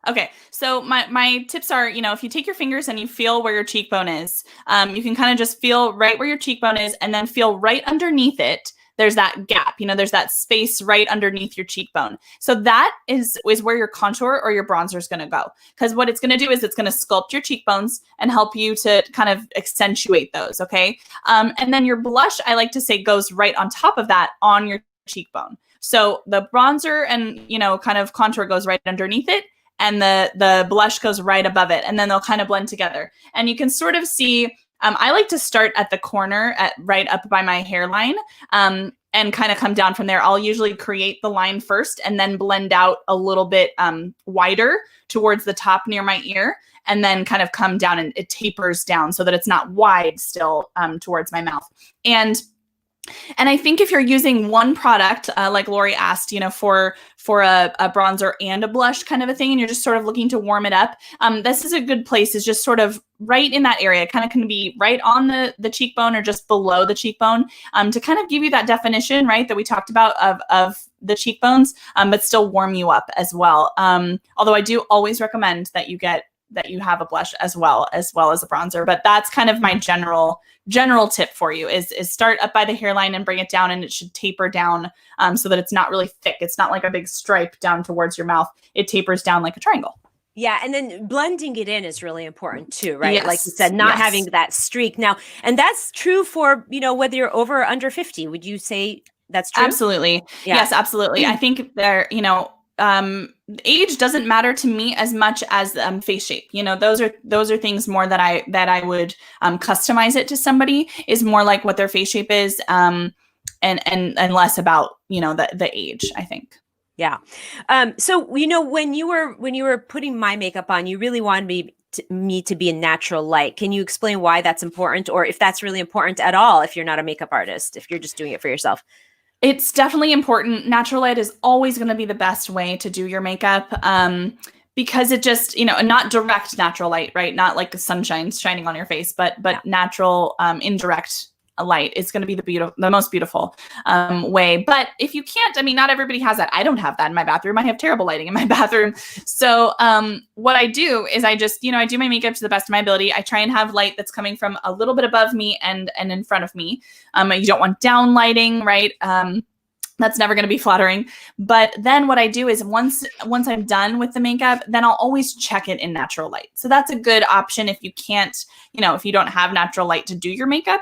Okay. So my tips are, if you take your fingers and you feel where your cheekbone is, you can kind of just feel right where your cheekbone is, and then feel right underneath it. There's that gap, there's that space right underneath your cheekbone. So that is where your contour or your bronzer is going to go. Because what it's going to do is it's going to sculpt your cheekbones and help you to kind of accentuate those. Okay. And then your blush, I like to say, goes right on top of that on your cheekbone. So the bronzer and, kind of contour goes right underneath it, and the blush goes right above it, and then they'll kind of blend together. And you can sort of see, I like to start at the corner right up by my hairline, and kind of come down from there. I'll usually create the line first and then blend out a little bit wider towards the top near my ear, and then kind of come down, and it tapers down so that it's not wide still towards my mouth. And And I think if you're using one product, like Lori asked, for a bronzer and a blush kind of a thing, and you're just sort of looking to warm it up, this is a good place, is just sort of right in that area. It kind of can be right on the cheekbone or just below the cheekbone, to kind of give you that definition, right, that we talked about of the cheekbones, but still warm you up as well. Although I do always recommend that you have a blush as well as a bronzer. But that's kind of my general tip for you is start up by the hairline and bring it down, and it should taper down so that it's not really thick. It's not like a big stripe down towards your mouth. It tapers down like a triangle.
Yeah. And then blending it in is really important too, right?
Yes.
Like you said, not having that streak. Now, and that's true for, whether you're over or under 50. Would you say that's true?
Absolutely. Yeah. Yes, absolutely. I think age doesn't matter to me as much as face shape. Those are things more that I would customize it to somebody, is more like what their face shape is, and less about the age, I think.
Yeah. So when you were putting my makeup on, you really wanted me to be a natural light. Can you explain why that's important, or if that's really important at all if you're not a makeup artist, if you're just doing it for yourself?
It's definitely important. Natural light is always going to be the best way to do your makeup, because it just, not direct natural light, right? Not like the sunshine shining on your face, but natural, indirect light is going to be the most beautiful way. But if you can't, not everybody has that. I don't have that in my bathroom. I have terrible lighting in my bathroom. So what I do is I just, I do my makeup to the best of my ability. I try and have light that's coming from a little bit above me and in front of me. You don't want down lighting, right? That's never going to be flattering. But then what I do is once I'm done with the makeup, then I'll always check it in natural light. So that's a good option if you can't, if you don't have natural light to do your makeup,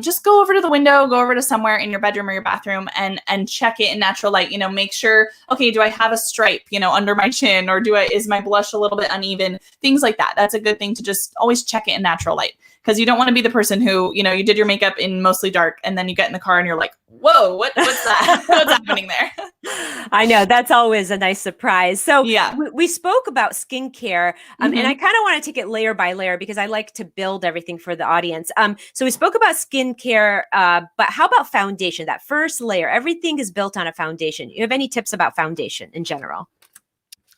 just go over to the window, go over to somewhere in your bedroom or your bathroom and check it in natural light. Make sure, okay, do I have a stripe, under my chin, or is my blush a little bit uneven? Things like that. That's a good thing to just always check it in natural light, because you don't want to be the person who, you did your makeup in mostly dark and then you get in the car and you're like, whoa, what's that? What's happening there?
I know, that's always a nice surprise. So
yeah,
we spoke about skincare, and I kind of want to take it layer by layer because I like to build everything for the audience. So we spoke about skincare, but how about foundation? That first layer, everything is built on a foundation. You have any tips about foundation in general?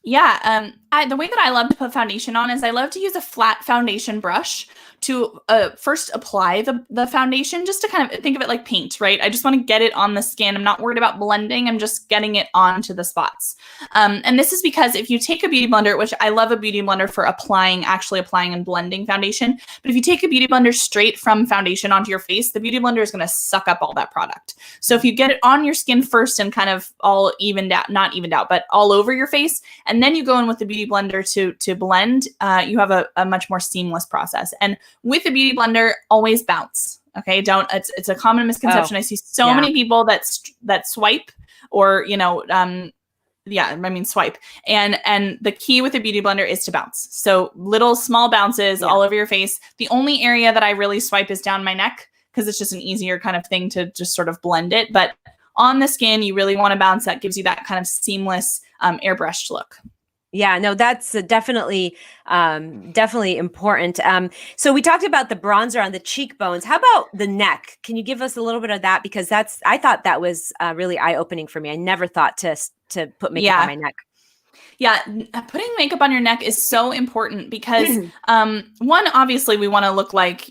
Yeah, the way that I love to put foundation on is I love to use a flat foundation brush to first apply the foundation, just to kind of think of it like paint, right? I just want to get it on the skin. I'm not worried about blending. I'm just getting it onto the spots. And this is because if you take a beauty blender, which I love a beauty blender for actually applying and blending foundation, but if you take a beauty blender straight from foundation onto your face, the beauty blender is going to suck up all that product. So if you get it on your skin first and kind of all evened out, not evened out, but all over your face, and then you go in with the beauty blender to blend, you have a much more seamless process. And with a beauty blender, always bounce. Okay, it's a common misconception. I see so many people that swipe, or swipe. And the key with a beauty blender is to bounce. So little small bounces all over your face. The only area that I really swipe is down my neck, because it's just an easier kind of thing to just sort of blend it. But on the skin, you really want to bounce. That gives you that kind of seamless airbrushed look.
Yeah, no, that's definitely important. So we talked about the bronzer on the cheekbones. How about the neck? Can you give us a little bit of that? Because I thought that was really eye-opening for me. I never thought to put makeup on my neck.
Yeah, putting makeup on your neck is so important because one, obviously we want to look like,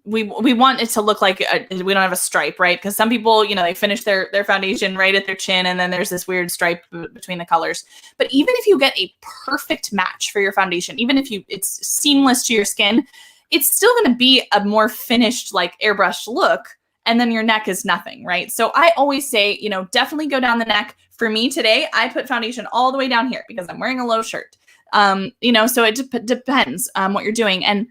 we want it to look like we don't have a stripe, right? Because some people, they finish their foundation right at their chin, and then there's this weird stripe between the colors. But even if you get a perfect match for your foundation, even if it's seamless to your skin, it's still going to be a more finished, like airbrushed look. And then your neck is nothing, right? So I always say, definitely go down the neck. For me today, I put foundation all the way down here because I'm wearing a low shirt. So it depends what you're doing. And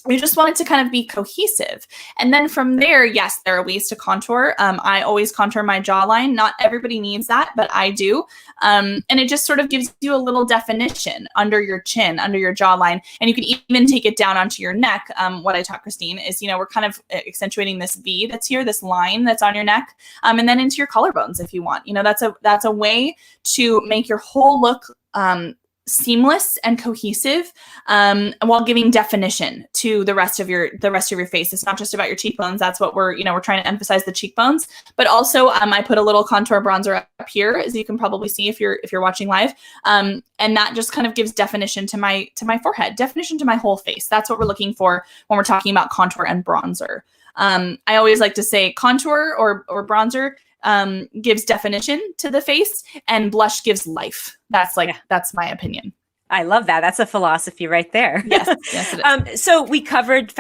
we just want it to kind of be cohesive. And then from there, yes, there are ways to contour. I always contour my jawline. Not everybody needs that, but I do. And it just sort of gives you a little definition under your chin, under your jawline. And you can even take it down onto your neck. What I taught Christine is, we're kind of accentuating this V that's here, this line that's on your neck, and then into your collarbones if you want. That's a way to make your whole look seamless and cohesive, while giving definition to the rest of your face. It's not just about your cheekbones. That's what we're trying to emphasize, the cheekbones, but also I put a little contour bronzer up here, as you can probably see if you're watching live, and that just kind of gives definition to my forehead, definition to my whole face. That's what we're looking for when we're talking about contour and bronzer. I always like to say contour or bronzer gives definition to the face, and blush gives life. That's my opinion.
I love that. That's a philosophy right there.
Yes, it is.
So we covered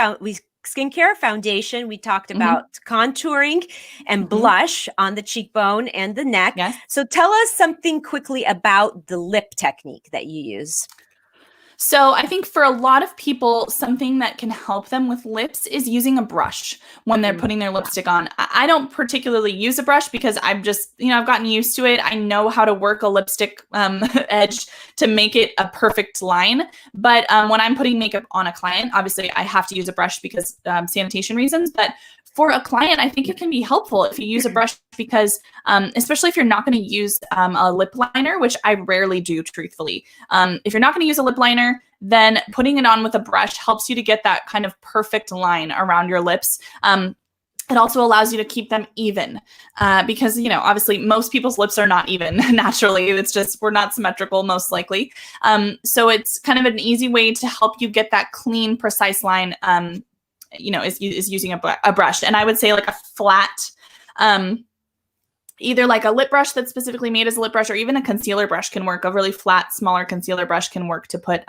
skincare, foundation. We talked about contouring and blush on the cheekbone and the neck.
Yes.
So tell us something quickly about the lip technique that you use.
So I think for a lot of people, something that can help them with lips is using a brush when they're putting their lipstick on. I don't particularly use a brush because I've just, I've gotten used to it. I know how to work a lipstick edge to make it a perfect line. But when I'm putting makeup on a client, obviously I have to use a brush because sanitation reasons. But for a client, I think it can be helpful if you use a brush because, especially if you're not going to use a lip liner, which I rarely do, truthfully. If you're not going to use a lip liner, then putting it on with a brush helps you to get that kind of perfect line around your lips. It also allows you to keep them even because, obviously most people's lips are not even naturally. It's just we're not symmetrical, most likely. So it's kind of an easy way to help you get that clean, precise line is using a brush. And I would say like a flat, either like a lip brush that's specifically made as a lip brush, or even a concealer brush can work. A really flat, smaller concealer brush can work to put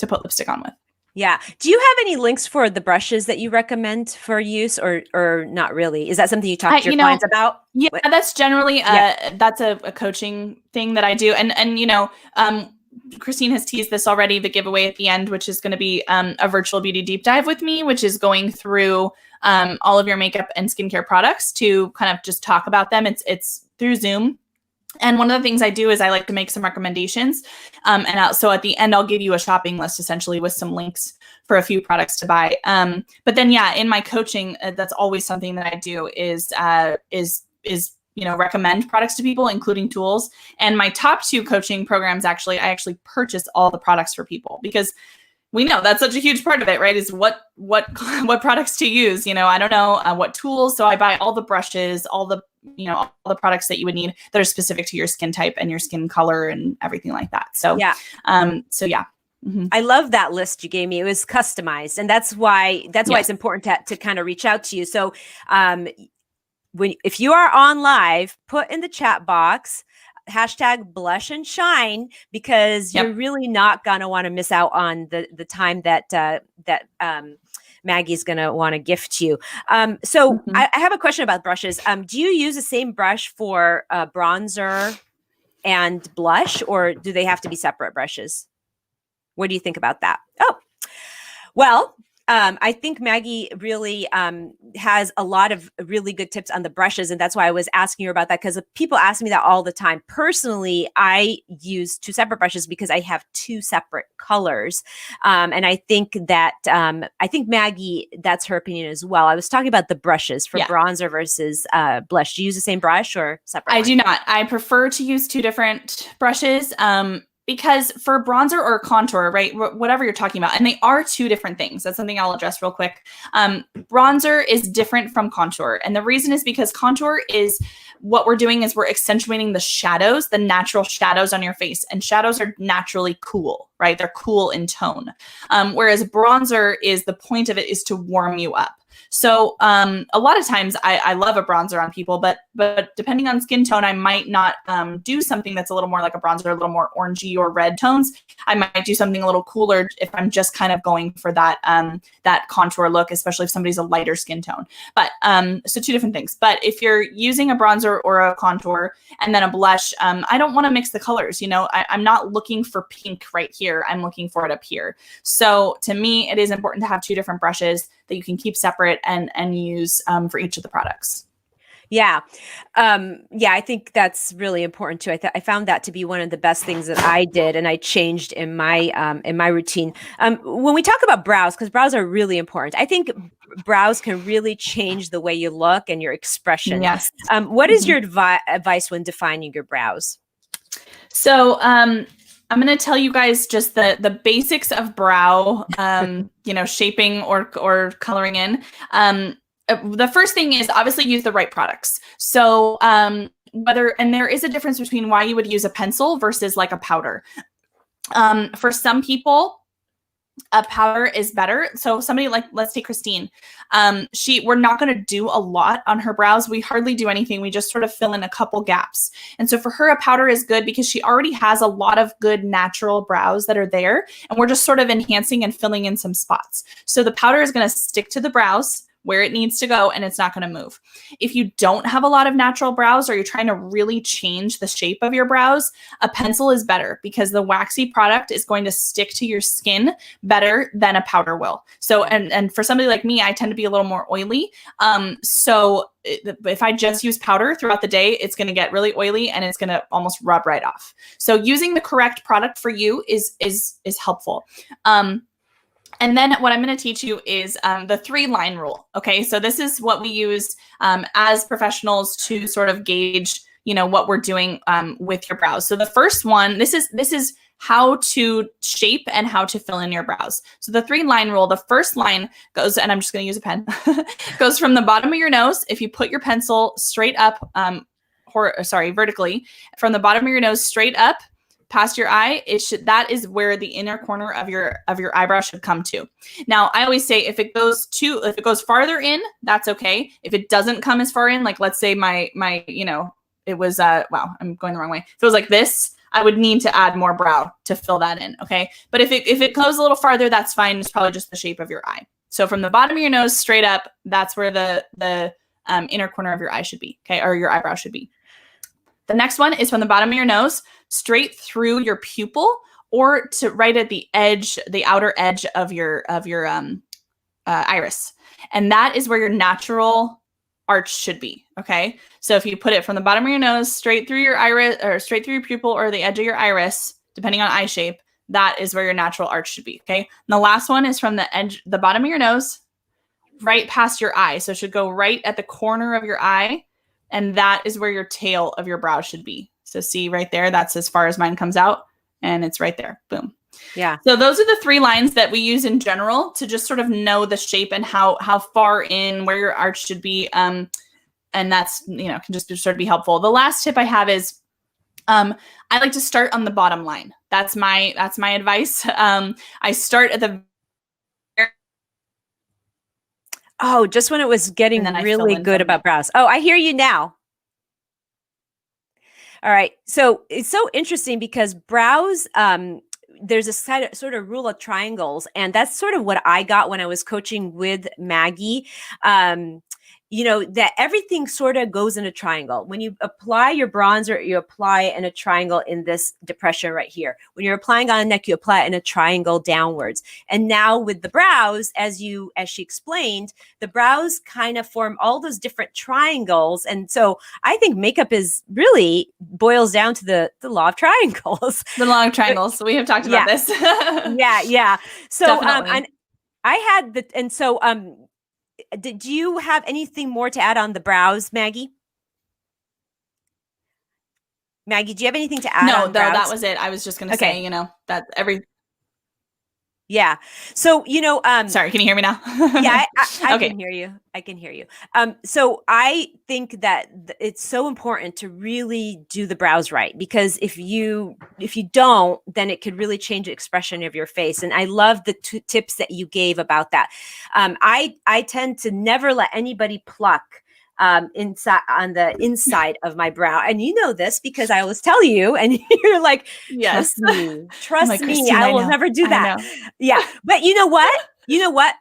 lipstick on with.
Yeah. Do you have any links for the brushes that you recommend for use or not really? Is that something you talk to your clients about?
Yeah, that's generally, that's a coaching thing that I do. And Christine has teased this already, the giveaway at the end, which is going to be a virtual beauty deep dive with me, which is going through all of your makeup and skincare products to kind of just talk about them. It's through Zoom. And one of the things I do is I like to make some recommendations. So at the end, I'll give you a shopping list essentially with some links for a few products to buy. But then, in my coaching, that's always something that I do is recommend products to people, including tools. And my top 2 coaching programs, I actually purchase all the products for people because we know that's such a huge part of it, right? Is what products to use. I don't know what tools. So I buy all the brushes, all the products that you would need that are specific to your skin type and your skin color and everything like that. So, yeah.
I love that list you gave me. It was customized. And that's why it's important to kind of reach out to you. So, if you are on live, put in the chat box #blushandshine because you're really not gonna want to miss out on the time that Maggie's gonna want to gift you. So I have a question about brushes. Do you use the same brush for bronzer and blush, or do they have to be separate brushes? What do you think about that? Oh, well. I think Maggie really has a lot of really good tips on the brushes. And that's why I was asking her about that, because people ask me that all the time. Personally, I use 2 separate brushes because I have 2 separate colors. And I think that, Maggie, that's her opinion as well. I was talking about the brushes for bronzer versus blush. Do you use the same brush or separate?
I do not. I prefer to use 2 different brushes. Because for bronzer or contour, right, whatever you're talking about, and they are 2 different things. That's something I'll address real quick. Bronzer is different from contour. And the reason is because contour is what we're doing is we're accentuating the shadows, the natural shadows on your face. And shadows are naturally cool, right? They're cool in tone. Whereas bronzer is, the point of it is to warm you up. So a lot of times I love a bronzer on people, but depending on skin tone, I might not do something that's a little more like a bronzer, a little more orangey or red tones. I might do something a little cooler if I'm just kind of going for that that contour look, especially if somebody's a lighter skin tone. But so 2 different things. But if you're using a bronzer or a contour and then a blush, I don't want to mix the colors. I'm not looking for pink right here. I'm looking for it up here. So to me, it is important to have 2 different brushes that you can keep separate and use for each of the products.
Yeah. I think that's really important too. I found that to be one of the best things that I did and I changed in my routine. When we talk about brows, because brows are really important, I think brows can really change the way you look and your expression.
Yes.
What is your advice when defining your brows?
So, I'm going to tell you guys just the basics of brow, shaping or coloring in. The first thing is obviously use the right products. So and there is a difference between why you would use a pencil versus like a powder. For some people, a powder is better. So somebody like, let's take Christine. We're not going to do a lot on her brows. We hardly do anything. We just sort of fill in a couple gaps. And so for her, a powder is good because she already has a lot of good natural brows that are there. And we're just sort of enhancing and filling in some spots. So the powder is going to stick to the brows where it needs to go, and it's not going to move. If you don't have a lot of natural brows or you're trying to really change the shape of your brows, a pencil is better because the waxy product is going to stick to your skin better than a powder will. So, and for somebody like me, I tend to be a little more oily. So if I just use powder throughout the day, it's going to get really oily and it's going to almost rub right off. So using the correct product for you is helpful. And then what I'm going to teach you is the 3-line rule. Okay, so this is what we use as professionals to sort of gauge, what we're doing with your brows. So the first one, this is how to shape and how to fill in your brows. So the 3-line rule, the first line goes, and I'm just going to use a pen, goes from the bottom of your nose. If you put your pencil straight up, vertically, from the bottom of your nose straight up, past your eye, that is where the inner corner of your eyebrow should come to. Now, I always say if it goes farther in, that's okay. If it doesn't come as far in, like let's say it was I'm going the wrong way. If it was like this, I would need to add more brow to fill that in, okay? But if it goes a little farther, that's fine. It's probably just the shape of your eye. So from the bottom of your nose straight up, that's where the inner corner of your eye should be, okay, or your eyebrow should be. The next one is from the bottom of your nose straight through your pupil or to right at the edge, the outer edge of your iris. And that is where your natural arch should be. Okay. So if you put it from the bottom of your nose straight through your iris or straight through your pupil or the edge of your iris, depending on eye shape, that is where your natural arch should be. Okay. And the last one is from the bottom of your nose, right past your eye. So it should go right at the corner of your eye. And that is where your tail of your brow should be. So see right there, that's as far as mine comes out. And it's right there. Boom.
Yeah.
So those are the 3 lines that we use in general to just sort of know the shape and how far in, where your arch should be. And that's, can just sort of be helpful. The last tip I have is I like to start on the bottom line. That's my advice. I start at the
just when it was getting really good about brows. Oh, I hear you now. All right. So it's so interesting because brows, there's a sort of rule of triangles. And that's sort of what I got when I was coaching with Maggie. That everything sort of goes in a triangle. When you apply your bronzer, you apply it in a triangle in this depression right here. When you're applying on the neck, you apply it in a triangle downwards. And now with the brows, as she explained, the brows kind of form all those different triangles. And so I think makeup is really boils down to the law of triangles.
The law of triangles. So we have talked about this.
Yeah. So
and
I had did you have anything more to add on the brows, Maggie? Maggie, do you have anything to add?
No,
on brows?
that was it. I was just going to say, that
Yeah. So,
sorry, can you hear me now?
Yeah, I
okay.
can hear you. I can hear you. So I think that it's so important to really do the brows right, because if you don't, then it could really change the expression of your face. And I love the tips that you gave about that. I tend to never let anybody pluck inside on the inside of my brow. And you know this because I always tell you, and you're like,
yes,
trust me, I will never do that. Yeah. But you know what?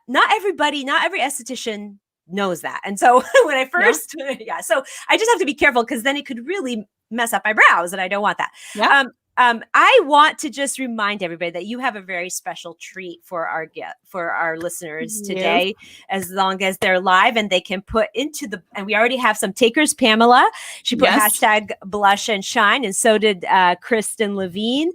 Not every esthetician knows that. And so when I first, so I just have to be careful because then it could really mess up my brows, and I don't want that.
Yeah.
I want to just remind everybody that you have a very special treat for our listeners today, as long as they're live and they can put into and we already have some takers. Pamela, she put hashtag blush and shine, and so did Kristen Levine.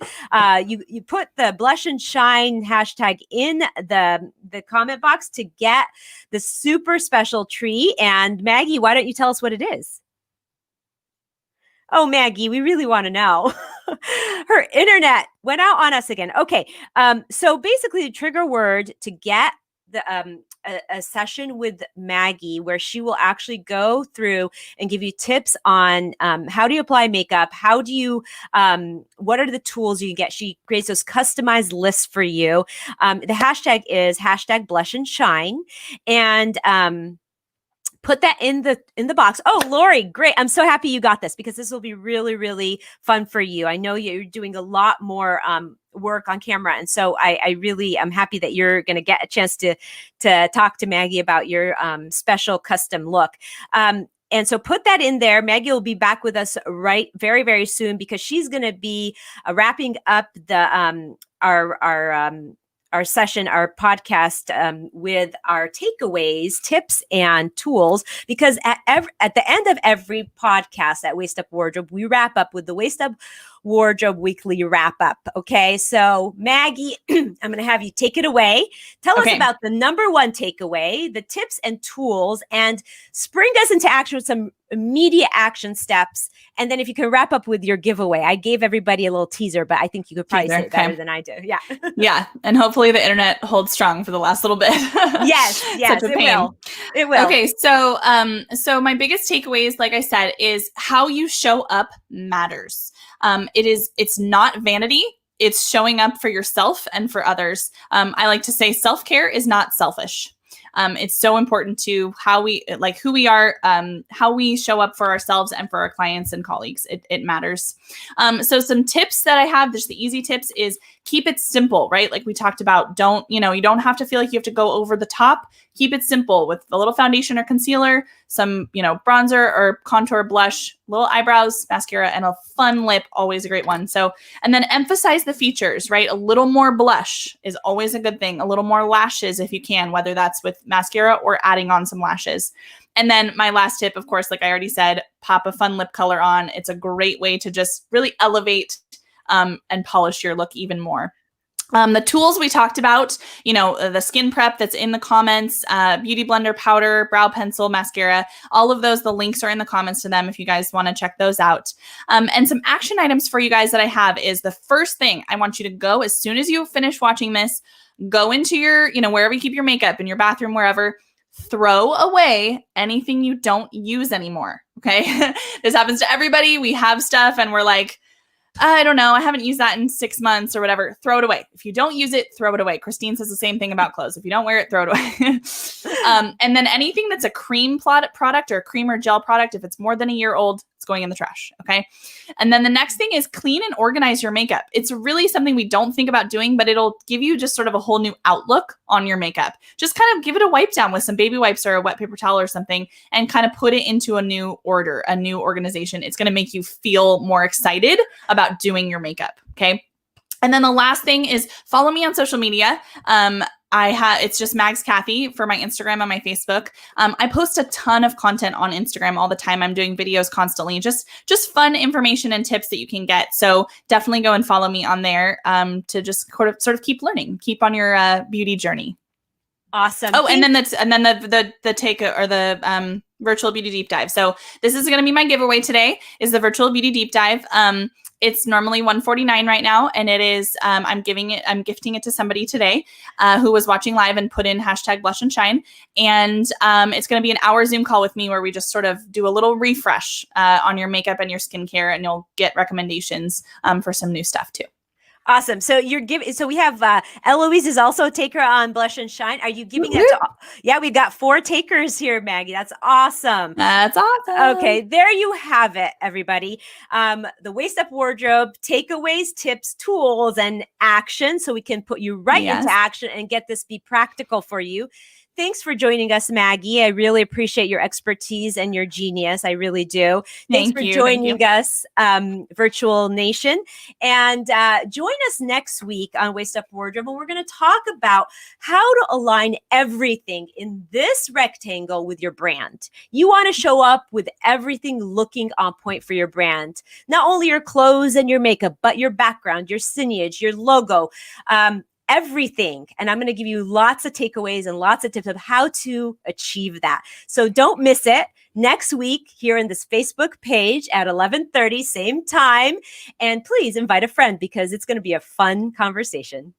You put the blush and shine hashtag in the comment box to get the super special treat. And Maggie, why don't you tell us what it is? Oh, Maggie, we really want to know. Her internet went out on us again. Okay. So basically the trigger word to get the a session with Maggie where she will actually go through and give you tips on how do you apply makeup, how do you what are the tools you can get. She creates those customized lists for you. The hashtag is hashtag #blushandshine, and put that in the box. Oh, Lori, great. I'm so happy you got this because this will be really, really fun for you. I know you're doing a lot more work on camera. And so I really am happy that you're going to get a chance to talk to Maggie about your special custom look. And so put that in there. Maggie will be back with us very, very soon because she's going to be wrapping up the our session, our podcast with our takeaways, tips, and tools. Because at the end of every podcast at Waist Up Wardrobe, we wrap up with the Waist Up Wardrobe Weekly Wrap Up. Okay, so Maggie, I'm going to have you take it away. Tell us about the number one takeaway, the tips and tools, and spring us into action with some immediate action steps. And then if you can wrap up with your giveaway. I gave everybody a little teaser, but I think you could probably say it better than I do. Yeah.
Yeah. And hopefully the internet holds strong for the last little bit.
Yes, it will. It will.
Okay. So my biggest takeaways, like I said, is how you show up matters. It's not vanity. It's showing up for yourself and for others. I like to say self-care is not selfish. It's so important to how we who we are, how we show up for ourselves and for our clients and colleagues. It matters. So some tips that I have, just the easy tips is keep it simple, right? Like we talked about, you don't have to feel like you have to go over the top. Keep it simple with a little foundation or concealer, some, bronzer or contour blush, little eyebrows, mascara, and a fun lip, always a great one. So, and then emphasize the features, right? A little more blush is always a good thing. A little more lashes if you can, whether that's with mascara or adding on some lashes. And then my last tip, of course, like I already said, pop a fun lip color on. It's a great way to just really elevate and polish your look even more. The tools we talked about, the skin prep that's in the comments, beauty blender, powder, brow pencil, mascara, all of those, the links are in the comments to them if you guys want to check those out. And some action items for you guys that I have is the first thing I want you to go as soon as you finish watching this, go into your, wherever you keep your makeup, in your bathroom, wherever, throw away anything you don't use anymore. Okay. This happens to everybody. We have stuff and we're like, I don't know, I haven't used that in 6 months or whatever. Throw it away. If you don't use it, throw it away. Christine says the same thing about clothes. If you don't wear it, throw it away. And then anything that's a cream product or a cream or gel product, if it's more than a year old, it's going in the trash. Okay. And then the next thing is clean and organize your makeup. It's really something we don't think about doing, but it'll give you just sort of a whole new outlook on your makeup. Just kind of give it a wipe down with some baby wipes or a wet paper towel or something and kind of put it into a new order, a new organization. It's going to make you feel more excited about doing your makeup. Okay. And then the last thing is follow me on social media. It's just Maggie Cathey for my Instagram and my Facebook. I post a ton of content on Instagram all the time. I'm doing videos constantly, just fun information and tips that you can get. So definitely go and follow me on there to just sort of keep learning, keep on your beauty journey.
Awesome.
Oh, and then the take or the virtual beauty deep dive. So this is going to be my giveaway today is the virtual beauty deep dive. It's normally $149 right now. And it is, I'm gifting it to somebody today who was watching live and put in #blushandshine. And it's going to be an hour Zoom call with me where we just sort of do a little refresh on your makeup and your skincare, and you'll get recommendations for some new stuff too.
Awesome. So so we have Eloise is also a taker on Blush and Shine. Are you giving it to? Yeah, we've got 4 takers here, Maggie. That's awesome.
That's awesome.
Okay, there you have it, everybody. The Waist Up Wardrobe takeaways, tips, tools, and action, so we can put you right into action and get this be practical for you. Thanks for joining us, Maggie. I really appreciate your expertise and your genius. I really do. Thanks for joining us, Virtual Nation. And join us next week on Waist Up Wardrobe, and we're going to talk about how to align everything in this rectangle with your brand. You want to show up with everything looking on point for your brand. Not only your clothes and your makeup, but your background, your signage, your logo, everything. And I'm going to give you lots of takeaways and lots of tips of how to achieve that. So don't miss it. next week here in this Facebook page at 11:30, same time. And please invite a friend because it's going to be a fun conversation.